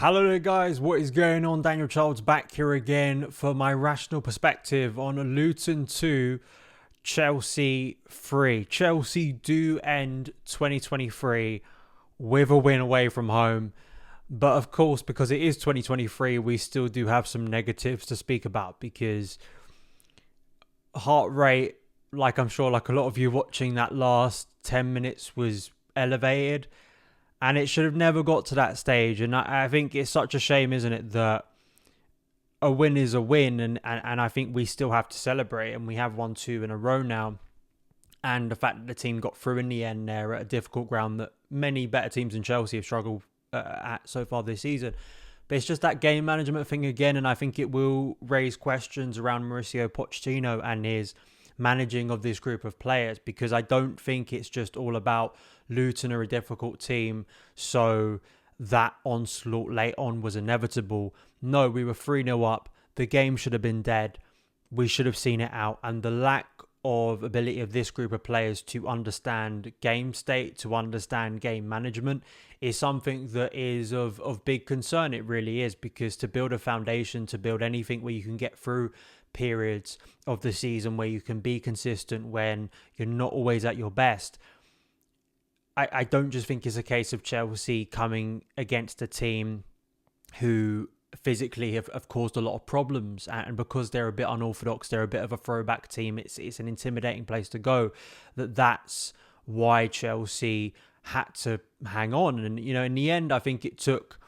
Hello there guys, what is going on? Daniel Childs back here again for my rational perspective on Luton 2, Chelsea 3. Chelsea do end 2023 with a win away from home. But of course, because it is 2023, we still do have some negatives to speak about because heart rate, like I'm sure like a lot of you watching that last 10 minutes was elevated. And it should have never got to that stage. And I think it's such a shame, isn't it, that a win is a win. And I think we still have to celebrate. And we have won 2 in a row now. And the fact that the team got through in the end there at a difficult ground that many better teams than Chelsea have struggled at so far this season. But it's just that game management thing again. And I think it will raise questions around Mauricio Pochettino and his managing of this group of players, because I don't think it's just all about Luton are a difficult team, so that onslaught late on was inevitable. No, we were 3-0 up. The game should have been dead. We should have seen it out. And the lack of ability of this group of players to understand game state, to understand game management, is something that is of big concern. It really is, because to build a foundation, to build anything where you can get through periods of the season where you can be consistent when you're not always at your best, I don't just think it's a case of Chelsea coming against a team who physically have caused a lot of problems, and because they're a bit unorthodox, they're a bit of a throwback team, it's an intimidating place to go. That's why Chelsea had to hang on. And in the end, I think it took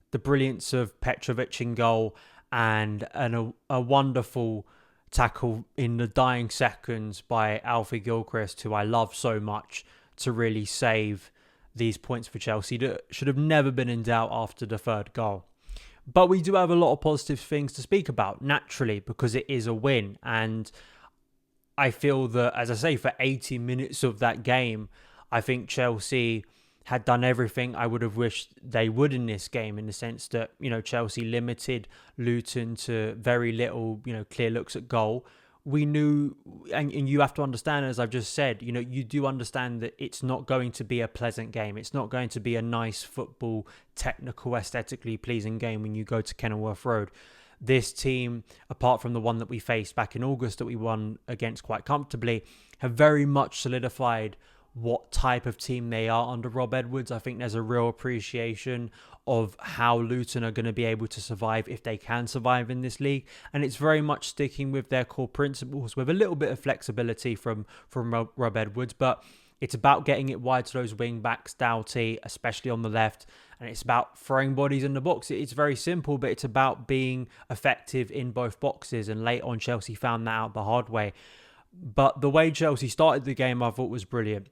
the brilliance of Petrovic in goal and a wonderful tackle in the dying seconds by Alfie Gilchrist, who I love so much, to really save these points for Chelsea that should have never been in doubt after the third goal. But we do have a lot of positive things to speak about, naturally, because it is a win. And I feel that, as I say, for 80 minutes of that game, I think Chelsea had done everything I would have wished they would in this game, in the sense that, Chelsea limited Luton to very little, clear looks at goal. We knew, and you have to understand, as I've just said, you do understand that it's not going to be a pleasant game. It's not going to be a nice football, technical, aesthetically pleasing game when you go to Kenilworth Road. This team, apart from the one that we faced back in August that we won against quite comfortably, have very much solidified what type of team they are under Rob Edwards. I think there's a real appreciation of how Luton are going to be able to survive, if they can survive in this league. And it's very much sticking with their core principles with a little bit of flexibility from Rob Edwards. But it's about getting it wide to those wing backs, Doughty, especially on the left. And it's about throwing bodies in the box. It's very simple, but it's about being effective in both boxes. And late on, Chelsea found that out the hard way. But the way Chelsea started the game, I thought was brilliant.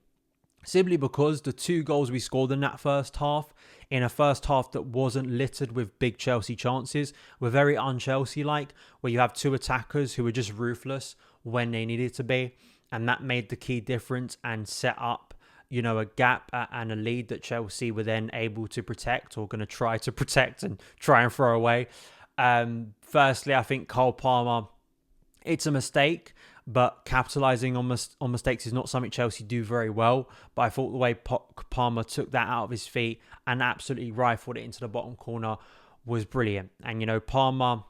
Simply because the 2 goals we scored in that first half, in a first half that wasn't littered with big Chelsea chances, were very un-Chelsea-like, where you have 2 attackers who were just ruthless when they needed to be. And that made the key difference and set up, a gap and a lead that Chelsea were then able to protect, or going to try to protect and try and throw away. Firstly, I think Cole Palmer, it's a mistake. But capitalising on mistakes is not something Chelsea do very well. But I thought the way Palmer took that out of his feet and absolutely rifled it into the bottom corner was brilliant. And, Palmer,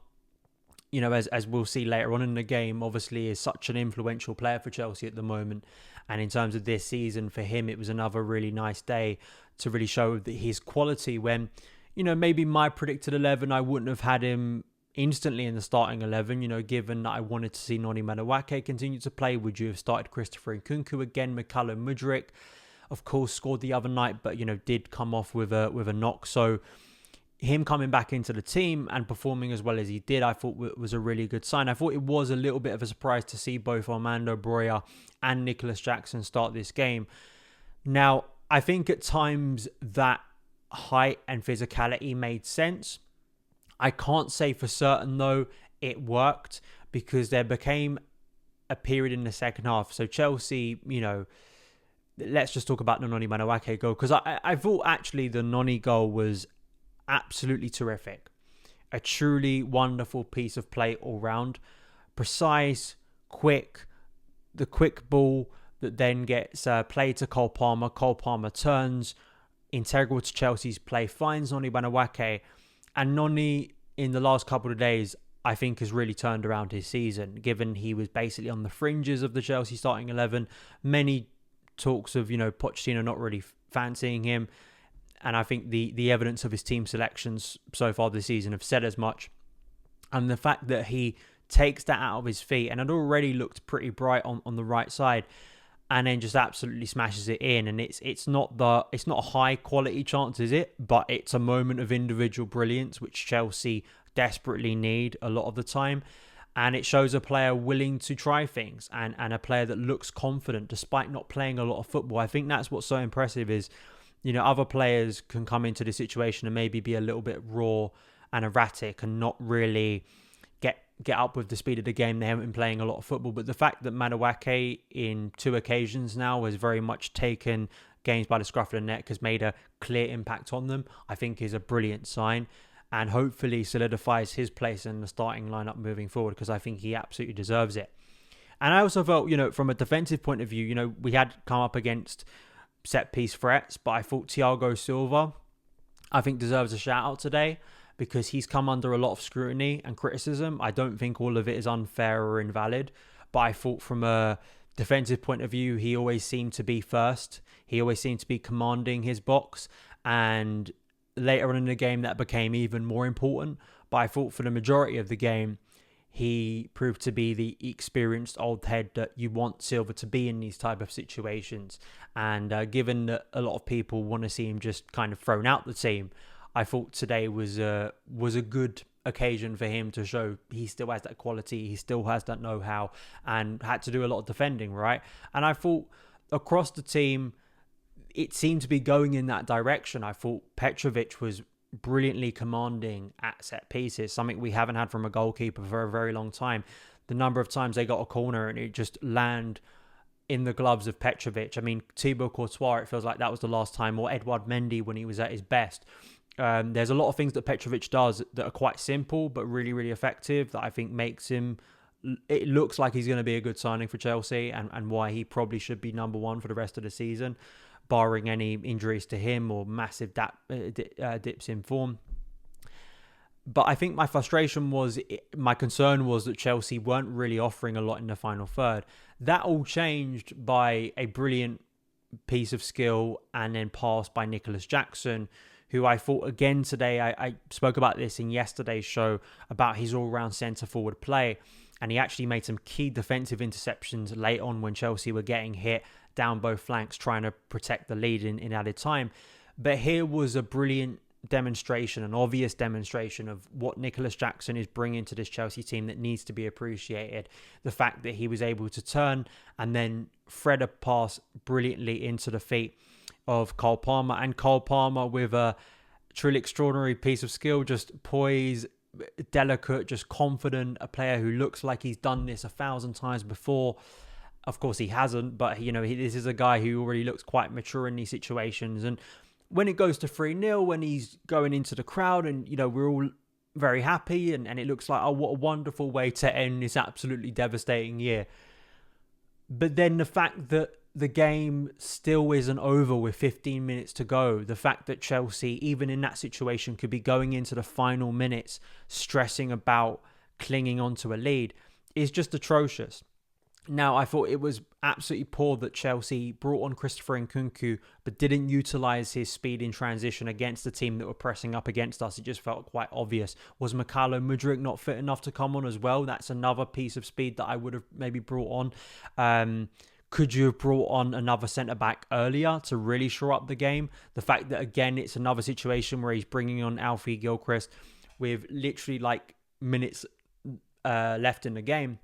as we'll see later on in the game, obviously is such an influential player for Chelsea at the moment. And in terms of this season, for him, it was another really nice day to really show that his quality when, maybe my predicted 11, I wouldn't have had him instantly in the starting 11, given that I wanted to see Noni Madueke continue to play. Would you have started Christopher Nkunku again? McCallum Mudryk, of course, scored the other night, but, did come off with a knock. So him coming back into the team and performing as well as he did, I thought was a really good sign. I thought it was a little bit of a surprise to see both Armando Broja and Nicholas Jackson start this game. Now, I think at times that height and physicality made sense. I can't say for certain, though, it worked, because there became a period in the second half. So Chelsea, let's just talk about the Noni Madueke goal, because I thought actually the Noni goal was absolutely terrific. A truly wonderful piece of play all round. Precise, quick, the quick ball that then gets played to Cole Palmer. Cole Palmer turns, integral to Chelsea's play, finds Noni Madueke, And Noni, in the last couple of days, I think has really turned around his season, given he was basically on the fringes of the Chelsea starting 11. Many talks of, Pochettino not really fancying him. And I think the evidence of his team selections so far this season have said as much. And the fact that he takes that out of his feet and had already looked pretty bright on the right side, and then just absolutely smashes it in. And it's not a high quality chance, is it? But it's a moment of individual brilliance, which Chelsea desperately need a lot of the time. And it shows a player willing to try things and a player that looks confident despite not playing a lot of football. I think that's what's so impressive is, other players can come into this situation and maybe be a little bit raw and erratic and not really get up with the speed of the game. They haven't been playing a lot of football. But the fact that Madueke in 2 occasions now has very much taken games by the scruff of the neck, has made a clear impact on them, I think is a brilliant sign. And hopefully solidifies his place in the starting lineup moving forward, because I think he absolutely deserves it. And I also felt, from a defensive point of view, we had come up against set-piece threats, but I thought Thiago Silva, I think, deserves a shout-out today, because he's come under a lot of scrutiny and criticism. I don't think all of it is unfair or invalid, but I thought from a defensive point of view, he always seemed to be first. He always seemed to be commanding his box, and later on in the game, that became even more important. But I thought for the majority of the game, he proved to be the experienced old head that you want Silva to be in these type of situations. And given that a lot of people want to see him just kind of thrown out the team, I thought today was a good occasion for him to show he still has that quality, he still has that know-how, and had to do a lot of defending, right? And I thought across the team, it seemed to be going in that direction. I thought Petrovic was brilliantly commanding at set pieces, something we haven't had from a goalkeeper for a very long time. The number of times they got a corner and it just land in the gloves of Petrovic. I mean, Thibaut Courtois, it feels like that was the last time, or Edouard Mendy when he was at his best. There's a lot of things that Petrovic does that are quite simple but really, really effective, that I think makes him, it looks like he's going to be a good signing for Chelsea, and why he probably should be number one for the rest of the season, barring any injuries to him or massive dips in form. But I think my concern was that Chelsea weren't really offering a lot in the final third. That all changed by a brilliant piece of skill and then pass by Nicholas Jackson, who I thought again today, I spoke about this in yesterday's show, about his all-round centre-forward play. And he actually made some key defensive interceptions late on when Chelsea were getting hit down both flanks, trying to protect the lead in added time. But here was a brilliant demonstration, an obvious demonstration of what Nicholas Jackson is bringing to this Chelsea team that needs to be appreciated. The fact that he was able to turn and then thread a pass brilliantly into the feet of Cole Palmer, and Cole Palmer with a truly extraordinary piece of skill, just poise, delicate, just confident, a player who looks like he's done this 1,000 times before. Of course he hasn't, but this is a guy who already looks quite mature in these situations. And when it goes to 3-0, when he's going into the crowd and we're all very happy and it looks like, oh, what a wonderful way to end this absolutely devastating year. But then the fact that the game still isn't over with 15 minutes to go, the fact that Chelsea, even in that situation, could be going into the final minutes stressing about clinging onto a lead, is just atrocious. Now, I thought it was absolutely poor that Chelsea brought on Christopher Nkunku but didn't utilise his speed in transition against the team that were pressing up against us. It just felt quite obvious. Was Mikhailo Mudryk not fit enough to come on as well? That's another piece of speed that I would have maybe brought on. Could you have brought on another centre-back earlier to really shore up the game? The fact that, again, it's another situation where he's bringing on Alfie Gilchrist with literally minutes left in the game,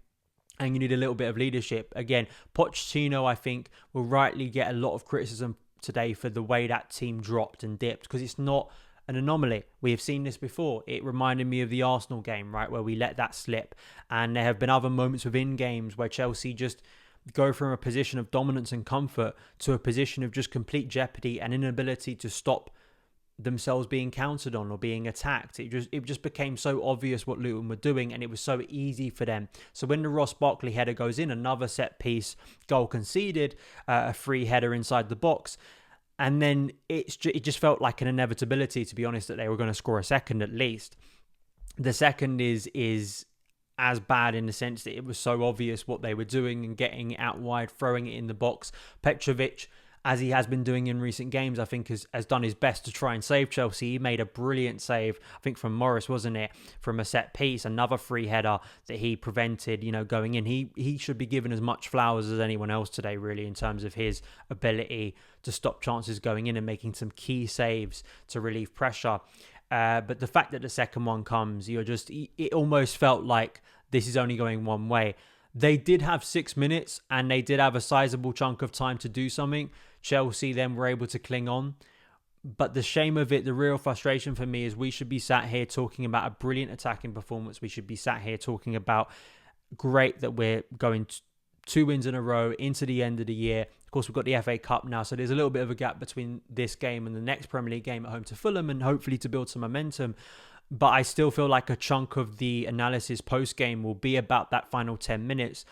and you need a little bit of leadership. Again, Pochettino, I think, will rightly get a lot of criticism today for the way that team dropped and dipped, because it's not an anomaly. We have seen this before. It reminded me of the Arsenal game, right, where we let that slip. And there have been other moments within games where Chelsea just go from a position of dominance and comfort to a position of just complete jeopardy and inability to stop themselves being countered on or being attacked. It just became so obvious what Luton were doing, and it was so easy for them. So when the Ross Barkley header goes in, another set piece goal conceded, a free header inside the box, And then it just felt like an inevitability, to be honest, that they were going to score a second at least. The second is as bad in the sense that it was so obvious what they were doing and getting it out wide, throwing it in the box. Petrovic, as he has been doing in recent games, I think has done his best to try and save Chelsea. He made a brilliant save, I think from Morris, wasn't it? From a set piece, another free header that he prevented, going in. He should be given as much flowers as anyone else today, really, in terms of his ability to stop chances going in and making some key saves to relieve pressure. But the fact that the second one comes, it almost felt like this is only going one way. They did have 6 minutes and they did have a sizable chunk of time to do something. Chelsea then were able to cling on. But the shame of it, the real frustration for me is we should be sat here talking about a brilliant attacking performance. We should be sat here talking about great that we're going 2 wins in a row into the end of the year. Of course, we've got the FA Cup now, so there's a little bit of a gap between this game and the next Premier League game at home to Fulham, and hopefully to build some momentum. But I still feel like a chunk of the analysis post-game will be about that final 10 minutes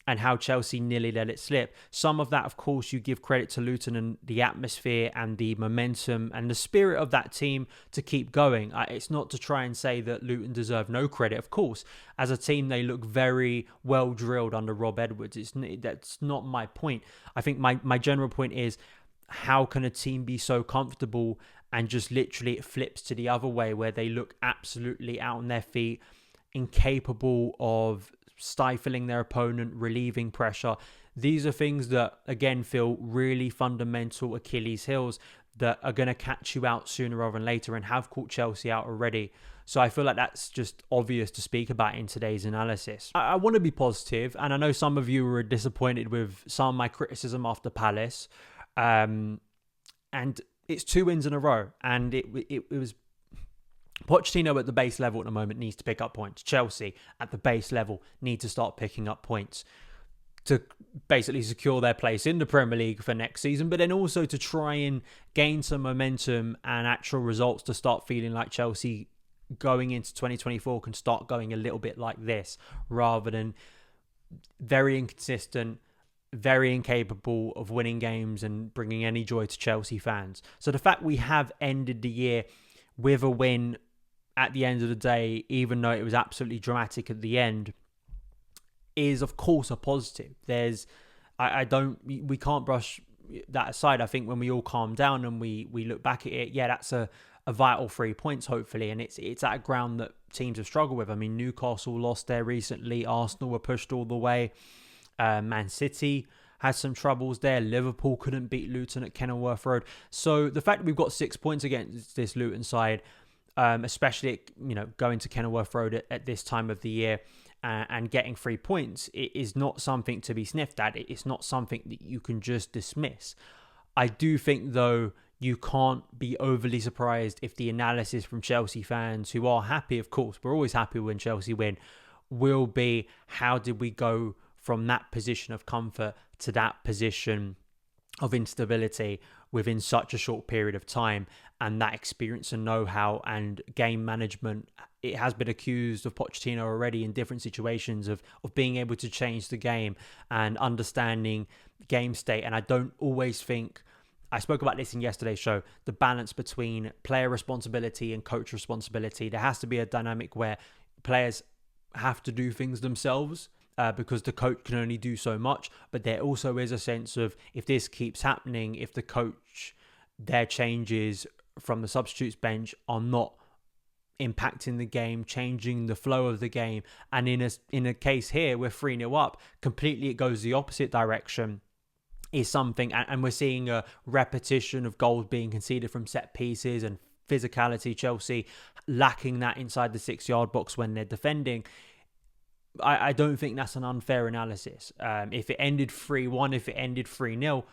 and how Chelsea nearly let it slip. Some of that, of course, you give credit to Luton and the atmosphere and the momentum and the spirit of that team to keep going. It's not to try and say that Luton deserve no credit. Of course, as a team, they look very well drilled under Rob Edwards. That's not my point. I think my general point is, how can a team be so comfortable and just literally it flips to the other way where they look absolutely out on their feet, incapable of stifling their opponent, relieving pressure. These are things that, again, feel really fundamental Achilles heels that are going to catch you out sooner rather than later and have caught Chelsea out already. So I feel like that's just obvious to speak about in today's analysis. I want to be positive, and I know some of you were disappointed with some of my criticism after Palace. And it's 2 wins in a row, and it was Pochettino at the base level at the moment needs to pick up points. Chelsea at the base level need to start picking up points to basically secure their place in the Premier League for next season, but then also to try and gain some momentum and actual results to start feeling like Chelsea going into 2024 can start going a little bit like this, rather than very inconsistent, very incapable of winning games and bringing any joy to Chelsea fans. So the fact we have ended the year with a win at the end of the day, even though it was absolutely dramatic at the end, is of course a positive. We can't brush that aside. I think when we all calm down and we look back at it, that's a vital 3 points hopefully, and it's at a ground that teams have struggled with. I mean, Newcastle lost there recently, Arsenal were pushed all the way, Man City had some troubles there, Liverpool couldn't beat Luton at Kenilworth Road. So the fact that we've got 6 points against this Luton side, especially going to Kenilworth Road at this time of the year and getting 3 points, it is not something to be sniffed at. It's not something that you can just dismiss. I do think, though, you can't be overly surprised if the analysis from Chelsea fans, who are happy, of course, we're always happy when Chelsea win, will be, how did we go from that position of comfort to that position of instability within such a short period of time? And that experience and know-how and game management, it has been accused of Pochettino already in different situations of being able to change the game and understanding game state. And I don't always think, I spoke about this in yesterday's show, the balance between player responsibility and coach responsibility. There has to be a dynamic where players have to do things themselves, because the coach can only do so much. But there also is a sense of, if this keeps happening, if the coach, their changes from the substitutes bench are not impacting the game, changing the flow of the game, and in a case here, we're 3-0 up, completely it goes the opposite direction, is something, and we're seeing a repetition of goals being conceded from set pieces and physicality, Chelsea lacking that inside the 6-yard box when they're defending. I don't think that's an unfair analysis. If it ended 3-1, if it ended 3-0,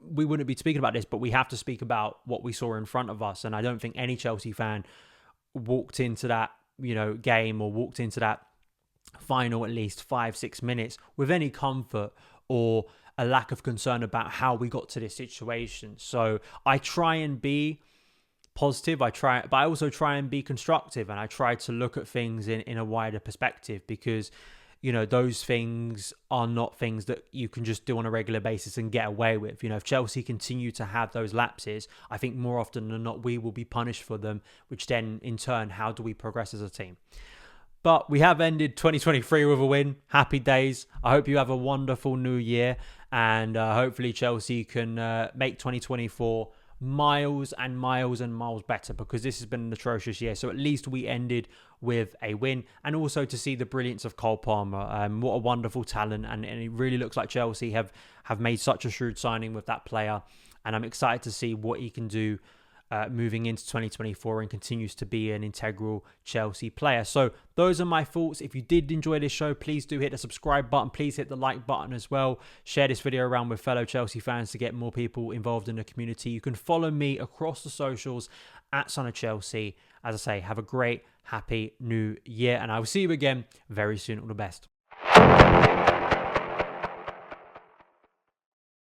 we wouldn't be speaking about this, but we have to speak about what we saw in front of us. And I don't think any Chelsea fan walked into that, game, or walked into that final at least 5-6 minutes with any comfort or a lack of concern about how we got to this situation. So I try and be positive, but I also try and be constructive, and I try to look at things in a wider perspective, because those things are not things that you can just do on a regular basis and get away with. If Chelsea continue to have those lapses, I think more often than not, we will be punished for them, which then in turn, how do we progress as a team? But we have ended 2023 with a win. Happy days. I hope you have a wonderful new year. And hopefully Chelsea can make 2024 miles and miles and miles better, because this has been an atrocious year. So at least we ended with a win. And also to see the brilliance of Cole Palmer. What a wonderful talent. And it really looks like Chelsea have made such a shrewd signing with that player. And I'm excited to see what he can do moving into 2024 and continues to be an integral Chelsea player. So those are my thoughts. If you did enjoy this show, please do hit the subscribe button. Please hit the like button as well. Share this video around with fellow Chelsea fans to get more people involved in the community. You can follow me across the socials at SonOfChelsea. As I say, have a great, happy new year, and I will see you again very soon. All the best.